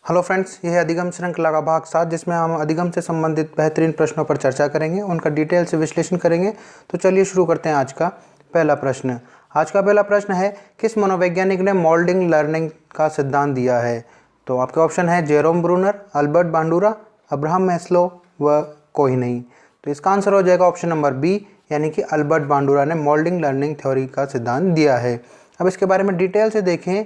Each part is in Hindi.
हेलो फ्रेंड्स, यह है अधिगम श्रृंखला का भाग 7 जिसमें हम अधिगम से संबंधित बेहतरीन प्रश्नों पर चर्चा करेंगे, उनका डिटेल से विश्लेषण करेंगे। तो चलिए शुरू करते हैं आज का पहला प्रश्न। आज का पहला प्रश्न है, किस मनोवैज्ञानिक ने मोल्डिंग लर्निंग का सिद्धांत दिया है? तो आपके ऑप्शन है Jerome Bruner, Albert बांडुरा, Abraham Maslow व कोई नहीं। तो इसका आंसर हो जाएगा ऑप्शन नंबर बी, यानी कि अल्बर्ट बांडुरा ने मोल्डिंग लर्निंग थ्योरी का सिद्धांत दिया है। अब इसके बारे में डिटेल से देखें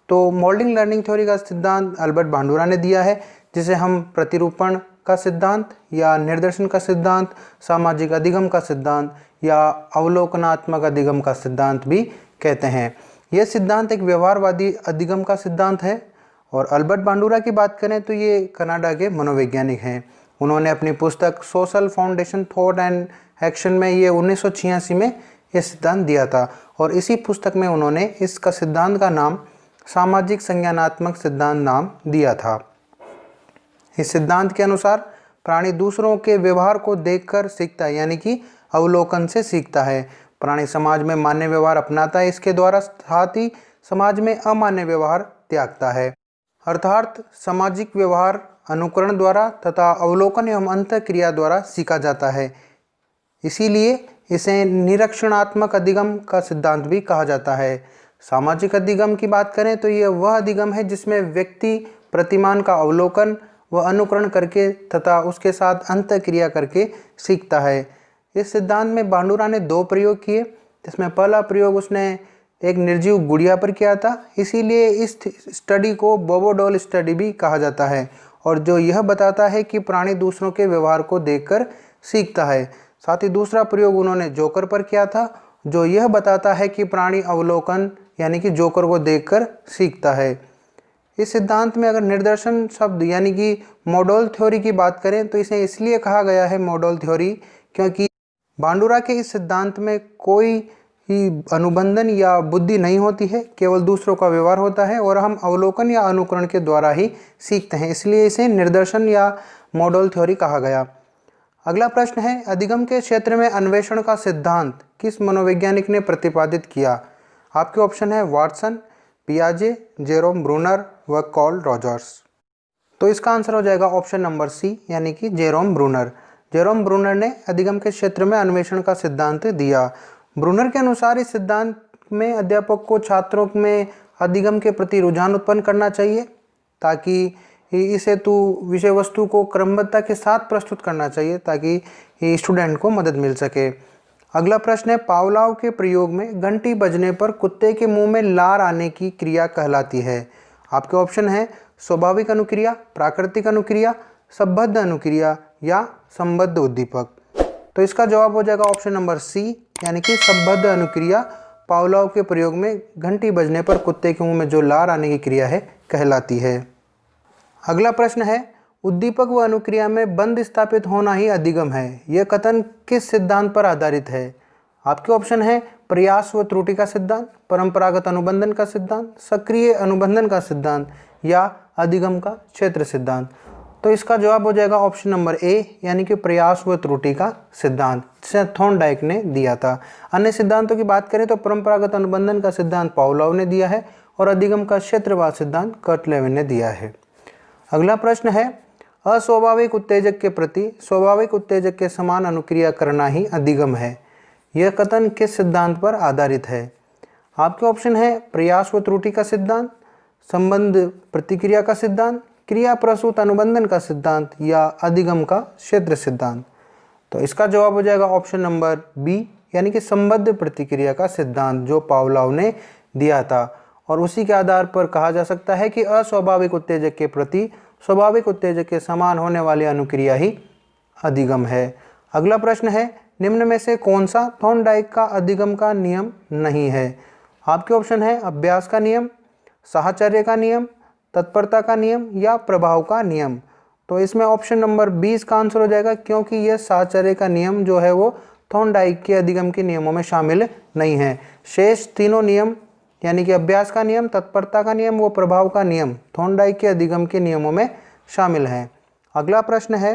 तो मोल्डिंग लर्निंग थ्योरी का सिद्धांत अल्बर्ट बांडुरा ने दिया है, जिसे हम प्रतिरूपण का सिद्धांत या निर्देशन का सिद्धांत, सामाजिक अधिगम का सिद्धांत या अवलोकनात्मक अधिगम का सिद्धांत भी कहते हैं। यह सिद्धांत एक व्यवहारवादी अधिगम का सिद्धांत है। और अल्बर्ट बांडुरा की बात करें तो ये कनाडा के मनोवैज्ञानिक हैं। उन्होंने अपनी पुस्तक social foundation thought and action में ये 1986 में यह सिद्धांत दिया था, और इसी पुस्तक में उन्होंने इसका सिद्धांत का नाम सामाजिक संज्ञानात्मक सिद्धांत नाम दिया था। इस सिद्धांत के अनुसार प्राणी दूसरों के व्यवहार को देखकर सीखता है, यानी कि अवलोकन से सीखता है। प्राणी समाज में मान्य व्यवहार अपनाता है, इसके द्वारा साथ ही समाज में अमान्य व्यवहार त्यागता है। अर्थात सामाजिक व्यवहार अनुकरण द्वारा तथा अवलोकन एवं अंतःक्रिया द्वारा सीखा जाता है। इसीलिए इसे निरीक्षणात्मक अधिगम का सिद्धांत भी कहा जाता है। सामाजिक अधिगम की बात करें तो यह वह अधिगम है जिसमें व्यक्ति प्रतिमान का अवलोकन व अनुकरण करके तथा उसके साथ अंतःक्रिया करके सीखता है। इस सिद्धांत में बांडुरा ने 2 प्रयोग किए, जिसमें पहला प्रयोग उसने एक निर्जीव गुड़िया पर किया था, इसीलिए इस स्टडी को बोबो डॉल स्टडी भी कहा जाता है, और जो यह बताता है कि प्राणी दूसरों के व्यवहार को देखकर सीखता है। साथ ही दूसरा प्रयोग उन्होंने जोकर पर किया था, जो यह बताता है कि प्राणी अवलोकन यानी कि जोकर को देखकर सीखता है। इस सिद्धांत में अगर निदर्शन शब्द यानी कि मॉडल थ्योरी की बात करें तो इसे इसलिए कहा गया है मॉडल थ्योरी, क्योंकि बांडुरा के इस सिद्धांत में कोई ही अनुबंधन या बुद्धि नहीं होती है, केवल दूसरों का व्यवहार होता है और हम अवलोकन या अनुकरण के द्वारा ही सीखते हैं, इसलिए इसे निर्देशन या मॉडल थ्योरी कहा गया। अगला प्रश्न है, अधिगम के क्षेत्र में अन्वेषण का सिद्धांत किस मनोवैज्ञानिक ने प्रतिपादित किया? आपके ऑप्शन है वाटसन, पियाजे, जेरोम ब्रूनर व कार्ल रॉजर्स। तो इसका आंसर हो जाएगा ऑप्शन नंबर सी, यानी कि जेरोम ब्रूनर। जेरोम ब्रूनर ने अधिगम के क्षेत्र में अन्वेषण का सिद्धांत दिया। ब्रूनर के अनुसार इस सिद्धांत में अध्यापक को छात्रों में अधिगम के प्रति रुझान उत्पन्न करना चाहिए, ताकि इस हेतु विषय वस्तु को क्रमबद्धता के साथ प्रस्तुत करना चाहिए ताकि स्टूडेंट को मदद मिल सके। अगला प्रश्न है, पावलोव के प्रयोग में घंटी बजने पर कुत्ते के मुंह में लार आने की क्रिया कहलाती है। आपके ऑप्शन है स्वाभाविक अनुक्रिया, प्राकृतिक अनुक्रिया, संबद्ध अनुक्रिया या संबद्ध उद्दीपक। तो इसका जवाब हो जाएगा ऑप्शन नंबर सी, यानी कि संबद्ध अनुक्रिया पावलोव के प्रयोग में घंटी बजने पर कुत्ते के मुंह में जो लार आने की क्रिया है कहलाती है। अगला प्रश्न है, उद्दीपक व अनुक्रिया में बंध स्थापित होना ही अधिगम है, यह कथन किस सिद्धांत पर आधारित है? आपके ऑप्शन है प्रयास व त्रुटि का सिद्धांत, परंपरागत अनुबंधन का सिद्धांत, सक्रिय अनुबंधन का सिद्धांत या अधिगम का क्षेत्र सिद्धांत। तो इसका जवाब हो जाएगा ऑप्शन नंबर ए, यानी कि प्रयास व त्रुटि का सिद्धांत, जिसे थॉर्नडाइक ने दिया था। अन्य सिद्धांतों की बात करें तो परंपरागत अनुबंधन का सिद्धांत पावलोव ने दिया है और अधिगम का क्षेत्रवाद सिद्धांत कर्ट लेविन ने दिया है। अगला प्रश्न है, अस्वाभाविक उत्तेजक के प्रति स्वाभाविक उत्तेजक के समान अनुक्रिया करना ही अधिगम है, यह कथन किस सिद्धांत पर आधारित है? आपके ऑप्शन है प्रयास व त्रुटि का सिद्धांत, संबंध प्रतिक्रिया का सिद्धांत, क्रिया प्रसूत अनुबंधन का सिद्धांत या अधिगम का क्षेत्र सिद्धांत। तो इसका जवाब हो जाएगा ऑप्शन नंबर बी, यानी कि संबद्ध प्रतिक्रिया का सिद्धांत, जो पावलोव ने दिया था, और उसी के आधार पर कहा जा सकता है कि अस्वाभाविक उत्तेजक के प्रति स्वाभाविक उत्तेजक के समान होने वाली अनुक्रिया ही अधिगम है। अगला प्रश्न है, निम्न में से कौन सा थॉर्नडाइक का अधिगम का नियम नहीं है? आपके ऑप्शन है अभ्यास का नियम, साहचर्य का नियम, तत्परता का नियम या प्रभाव का नियम। तो इसमें ऑप्शन नंबर 20 का आंसर हो जाएगा, क्योंकि यह साहचर्य का नियम जो है वो थॉर्नडाइक के अधिगम के नियमों में शामिल नहीं है। शेष तीनों नियम यानी कि अभ्यास का नियम, तत्परता का नियम व प्रभाव का नियम थॉर्नडाइक के अधिगम के नियमों में शामिल हैं। अगला प्रश्न है,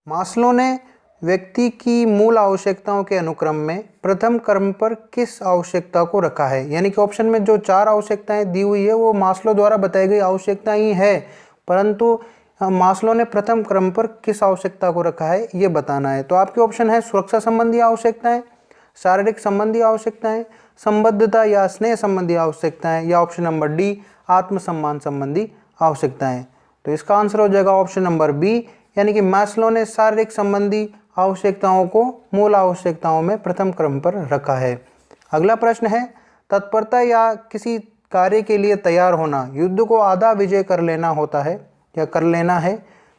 मास्लो ने व्यक्ति की मूल आवश्यकताओं के अनुक्रम में प्रथम क्रम पर किस आवश्यकता को रखा है? यानी कि ऑप्शन में जो 4 आवश्यकताएं दी हुई है वो मास्लो द्वारा बताई गई आवश्यकता ही है, परंतु मास्लो ने प्रथम क्रम पर किस आवश्यकता को रखा है ये बताना है। तो आपके ऑप्शन है सुरक्षा संबंधी आवश्यकताएं, शारीरिक संबंधी आवश्यकताएं, संबद्धता या स्नेह संबंधी आवश्यकताएं, या ऑप्शन नंबर डी आत्मसम्मान संबंधी आवश्यकताएं। तो इसका आंसर हो जाएगा ऑप्शन नंबर बी, यानी कि मास्लो ने शारीरिक संबंधी आवश्यकताओं को मूल आवश्यकताओं में प्रथम क्रम पर रखा है। अगला प्रश्न है तत्परता या किसी कार्य के लिए तैयार होना युद्ध को आधा विजय कर लेना होता है या कर लेना है।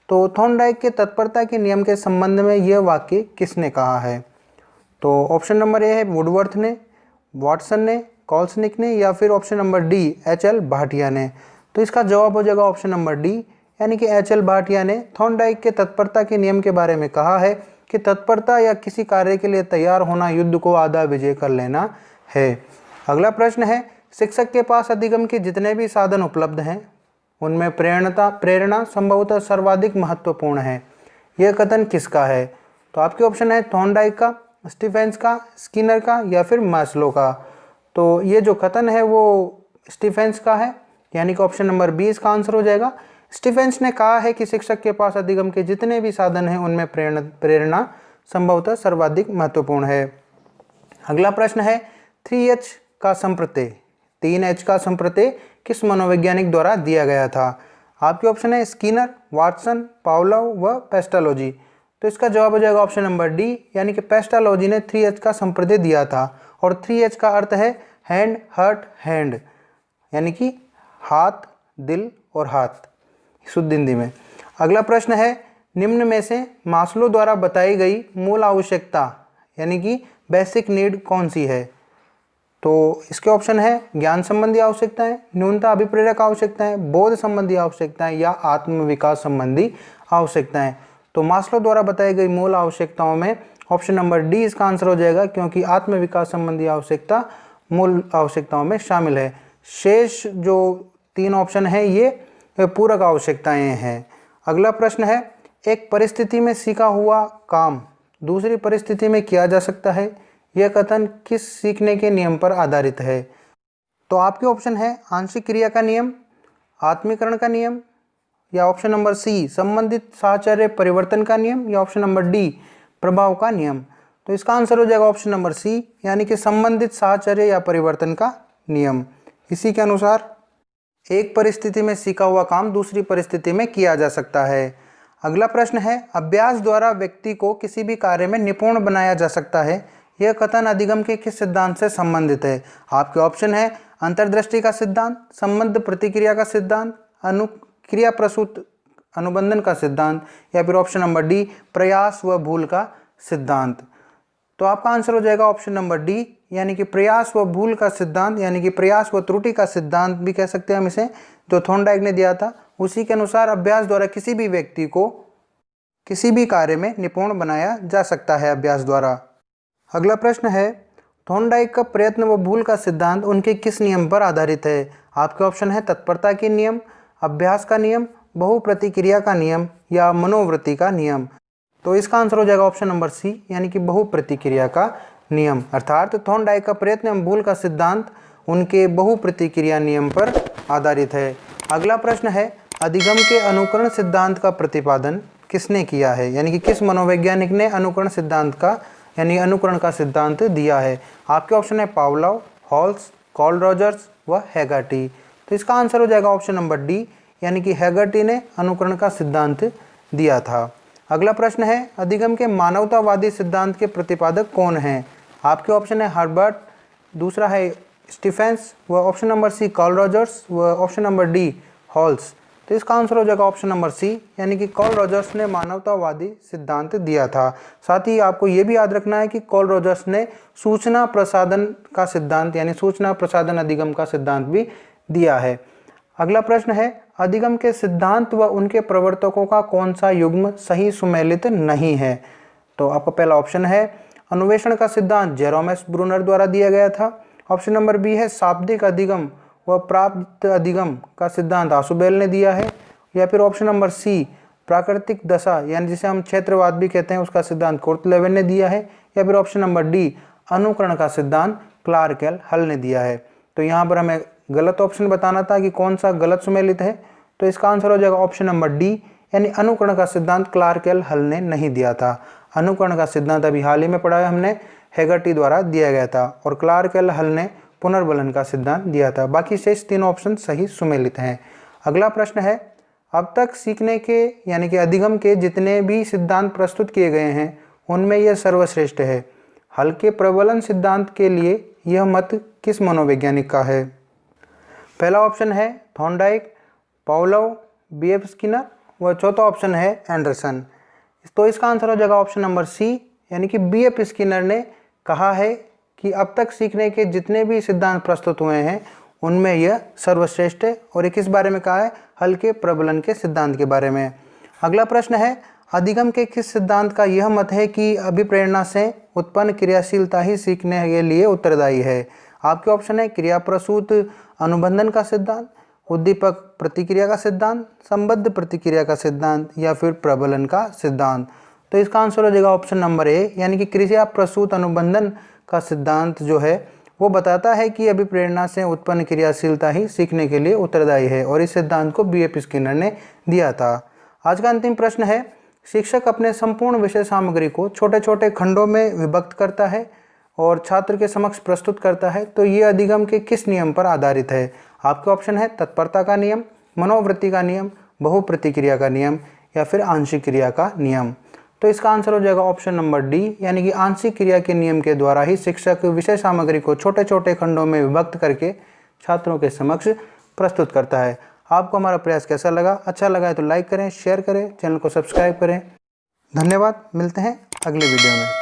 तो थॉर्नडाइक के तत्परता के नियम के संबंध में यह वाक्य किसने कहा है? तो ऑप्शन नंबर ए है वुडवर्थ ने, वाटसन ने, कॉल्सनिक ने, या फिर option number D HL. Bhatia ने। तो इसका जवाब हो जाएगा ऑप्शन नंबर डी, यानी कि एच.एल. भाटिया ने थॉर्नडाइक के तत्परता के नियम के बारे में कहा है कि तत्परता या किसी कार्य के लिए तैयार होना युद्ध को आधा विजय कर लेना है। अगला प्रश्न है शिक्षक के पास अधिगम के जितने भी साधन उपलब्ध हैं उनमें प्रेरणा संभवतः सर्वाधिक महत्वपूर्ण है। यह कथन किसका है? तो आपके ऑप्शन है थॉर्नडाइक का, स्टीफेंस का, स्किनर का, या फिर मास्लो का। तो ये जो कथन है वो स्टीफेंस का है, यानी कि ऑप्शन नंबर बी इसका आंसर हो जाएगा। स्टीफेंस ने कहा है कि शिक्षक के पास अधिगम के जितने भी साधन हैं उनमें प्रेरणा संभवतः सर्वाधिक महत्वपूर्ण है। अगला प्रश्न है 3H का संप्रत्यय 3H का संप्रत्यय किस मनोवैज्ञानिक द्वारा दिया गया था? आपके ऑप्शन है स्किनर, वाटसन, पावलोव व पेस्टालोजी। तो इसका जवाब हो जाएगा ऑप्शन नंबर डी, यानी कि पेस्टालोजी ने 3H का संप्रत्यय दिया था। और 3H का अर्थ है हैंड, हर्ट, हैंड, यानी कि हाथ, दिल और हाथ, शुद्ध हिंदी में। अगला प्रश्न है निम्न में से मास्लो द्वारा बताई गई मूल आवश्यकता यानी कि बेसिक नीड कौन सी है? तो इसके ऑप्शन है ज्ञान संबंधी आवश्यकताएं, न्यूनता अभिप्रेरक आवश्यकताएं, बोध संबंधी आवश्यकताएं, या आत्म विकास संबंधी आवश्यकताएं। तो मास्लो द्वारा बताई गई मूल आवश्यकताओं में ऑप्शन नंबर डी इसका आंसर हो जाएगा, क्योंकि आत्म विकास संबंधी आवश्यकता मूल आवश्यकताओं में शामिल है। शेष जो 3 ऑप्शन है ये पूरक आवश्यकताएं हैं। अगला प्रश्न है एक परिस्थिति में सीखा हुआ काम दूसरी परिस्थिति में किया जा सकता है, यह कथन किस सीखने के नियम पर आधारित है? तो आपके ऑप्शन है आंशिक क्रिया का नियम, आत्मीकरण का नियम, या ऑप्शन नंबर सी संबंधित साहचर्य परिवर्तन का नियम, या ऑप्शन नंबर डी प्रभाव का नियम। तो इसका आंसर हो जाएगा ऑप्शन नंबर सी, यानी कि संबंधित साहचर्य या परिवर्तन का नियम। इसी के अनुसार एक परिस्थिति में सीखा हुआ काम दूसरी परिस्थिति में किया जा सकता है। अगला प्रश्न है अभ्यास द्वारा व्यक्ति को किसी भी कार्य में निपुण बनाया जा सकता है, यह कथन अधिगम के किस सिद्धांत से संबंधित है? आपके ऑप्शन है अंतर्दृष्टि का सिद्धांत, संबंध प्रतिक्रिया का सिद्धांत, अनुक्रिया प्रसूत अनुबंधन का सिद्धांत, या फिर ऑप्शन नंबर डी प्रयास व भूल का सिद्धांत। तो आपका आंसर हो जाएगा ऑप्शन नंबर डी, यानी कि प्रयास व भूल का सिद्धांत, यानी कि प्रयास व त्रुटि का सिद्धांत भी कह सकते हैं हम इसे, जो थॉर्नडाइक ने दिया था। उसी के अनुसार अभ्यास द्वारा किसी भी व्यक्ति को किसी भी कार्य में निपुण बनाया जा सकता है अभ्यास द्वारा। अगला प्रश्न है थॉर्नडाइक का प्रयत्न व भूल का सिद्धांत उनके किस नियम पर आधारित है? आपके ऑप्शन है तत्परता के नियम, अभ्यास का नियम, बहुप्रतिक्रिया का नियम, या मनोवृत्ति का नियम। तो इसका आंसर हो जाएगा ऑप्शन नंबर सी, यानी कि बहुप्रतिक्रिया का नियम। अर्थात थॉर्नडाइक का प्रयत्न एवं भूल का सिद्धांत उनके बहुप्रतिक्रिया नियम पर आधारित है। अगला प्रश्न है अधिगम के अनुकरण सिद्धांत का प्रतिपादन किसने किया है, यानी कि किस मनोवैज्ञानिक ने अनुकरण सिद्धांत का यानी अनुकरण का सिद्धांत दिया है? आपके ऑप्शन है पावलोव, हॉल्स, कार्ल रॉजर्स व हैगर्टी। तो इसका आंसर हो जाएगा ऑप्शन नंबर डी, यानी कि हैगर्टी ने अनुकरण का सिद्धांत दिया था। अगला प्रश्न है अधिगम के मानवतावादी सिद्धांत के प्रतिपादक कौन हैं? आपके ऑप्शन है हर्बर्ट, दूसरा है स्टीफेंस, व option number C Carl Rogers, व ऑप्शन नंबर डी हॉल्स। तो इसका आंसर हो जाएगा ऑप्शन नंबर सी, यानी कि कार्ल रॉजर्स ने मानवतावादी सिद्धांत दिया था। साथ ही आपको ये भी याद रखना है कि कार्ल रॉजर्स ने सूचना प्रसाधन का सिद्धांत यानी सूचना प्रसाधन अधिगम का सिद्धांत भी दिया है। अगला प्रश्न है अधिगम के सिद्धांत व उनके प्रवर्तकों का कौन सा युग्म सही सुमेलित नहीं है? तो आपका पहला ऑप्शन है अन्वेषण का सिद्धांत जेरोमेस ब्रूनर द्वारा दिया गया था। ऑप्शन नंबर बी है शाब्दिक अधिगम व प्राप्त अधिगम का सिद्धांत आशुबेल ने दिया है, या फिर ऑप्शन नंबर सी प्राकृतिक दशा यानी जिसे हम क्षेत्रवाद भी कहते हैं उसका सिद्धांत कोर्टलेवेन ने दिया है, या फिर ऑप्शन नंबर डी अनुकरण का सिद्धांत क्लार्क एल हल ने दिया है। तो यहाँ पर हमें गलत ऑप्शन बताना था कि कौन सा गलत सुमेलित है। तो इसका आंसर हो जाएगा ऑप्शन नंबर डी, यानी अनुकरण का सिद्धांत क्लार्क एल हल ने नहीं दिया था। अनुकरण का सिद्धांत अभी हाल ही में पढ़ा है हमने, हेगर्टी द्वारा दिया गया था, और क्लार्क एल हल ने पुनर्बलन का सिद्धांत दिया था। बाकी शेष तीनों ऑप्शन सही सुमेलित हैं। अगला प्रश्न है, अब तक सीखने के यानी कि अधिगम के जितने भी सिद्धांत प्रस्तुत किए गए हैं उनमें यह सर्वश्रेष्ठ है। हल्के प्रबलन सिद्धांत के लिए यह मत किस मनोवैज्ञानिक का है? पहला ऑप्शन है थॉर्नडाइक, पावलोव, बी.एफ. स्किनर, व चौथा ऑप्शन है एंडरसन। तो इसका आंसर हो जाएगा ऑप्शन नंबर सी, यानी कि बी.एफ. स्किनर ने कहा है कि अब तक सीखने के जितने भी सिद्धांत प्रस्तुत हुए हैं उनमें यह सर्वश्रेष्ठ है। और ये किस बारे में कहा है? हल्के प्रबलन के सिद्धांत के बारे में। अगला प्रश्न है, अधिगम के किस सिद्धांत का यह मत है कि अभिप्रेरणा से उत्पन्न क्रियाशीलता ही सीखने के लिए उत्तरदायी है? आपके ऑप्शन है क्रिया प्रसूत अनुबंधन का सिद्धांत, उद्दीपक प्रतिक्रिया का सिद्धांत, संबद्ध प्रतिक्रिया का सिद्धांत, या फिर प्रबलन का सिद्धांत। तो इसका आंसर हो जाएगा ऑप्शन नंबर ए, यानी कि क्रिया प्रसूत अनुबंधन का सिद्धांत जो है वो बताता है कि अभिप्रेरणा से उत्पन्न क्रियाशीलता ही सीखने के लिए उत्तरदायी है, और इस सिद्धांत को बी.एफ. स्किनर ने दिया था। आज का अंतिम प्रश्न है, शिक्षक अपने संपूर्ण विषय सामग्री को छोटे छोटे खंडों में विभक्त करता है और छात्र के समक्ष प्रस्तुत करता है, तो ये अधिगम के किस नियम पर आधारित है? आपके ऑप्शन है तत्परता का नियम, मनोवृत्ति का नियम, बहुप्रतिक्रिया का नियम, या फिर आंशिक क्रिया का नियम। तो इसका आंसर हो जाएगा ऑप्शन नंबर डी, यानी कि आंशिक क्रिया के नियम के द्वारा ही शिक्षक विषय सामग्री को छोटे छोटे खंडों में विभक्त करके छात्रों के समक्ष प्रस्तुत करता है। आपको हमारा प्रयास कैसा लगा? अच्छा लगा है तो लाइक करें, शेयर करें, चैनल को सब्सक्राइब करें। धन्यवाद, मिलते हैं अगले वीडियो में।